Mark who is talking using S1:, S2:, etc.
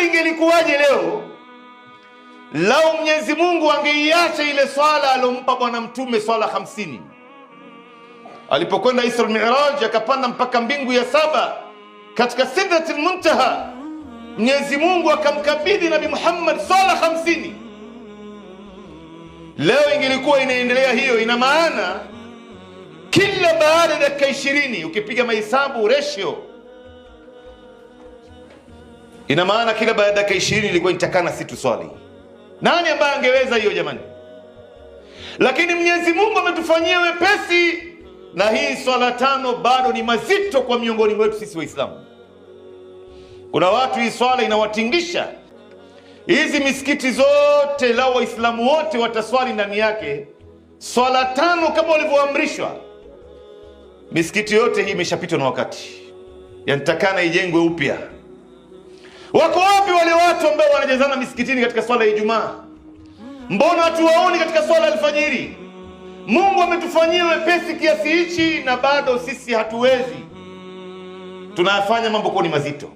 S1: ingelikuwaje leo lau Mwenyezi Mungu angeiacha ile swala alompa bwana mtume, swala 50 alipokwenda Isra Mi'raj, akapanda mpaka mbingu ya 7 katika Sidratul Muntaha, Mwenyezi Mungu akamkabidhi Nabii Muhammad swala 50. Leo ingelikuwa inaendelea hiyo, ina maana kila baada ya dakika 20 ukipiga mahesabu ratio, ina maana kila baada ya dakika 20 ilikuwa nitakana si tuswali. Nani ambaye angeweza hiyo jamani? Lakini Mwenyezi Mungu ametufanyia wepesi, na hii swala 5 bado ni mazito kwa miongoni mwetu sisi Waislamu. Kuna watu hii swala inawatingisha. Hizi misikiti zote lao Waislamu wote wataswali ndani yake swala 5 kama walivyoamrishwa, misikiti yote hii imeshapitwa na wakati, yanatakana ijengwe upya. Wako wapi wale watu ambao wanajazana misikitini katika swala ya Ijumaa? Mbona hatuwaoni katika swala ya alfajiri? Mungu ametufanyia wepesi kiasi hichi na bado sisi hatuwezi, tunafanya mambo kwa ni mazito.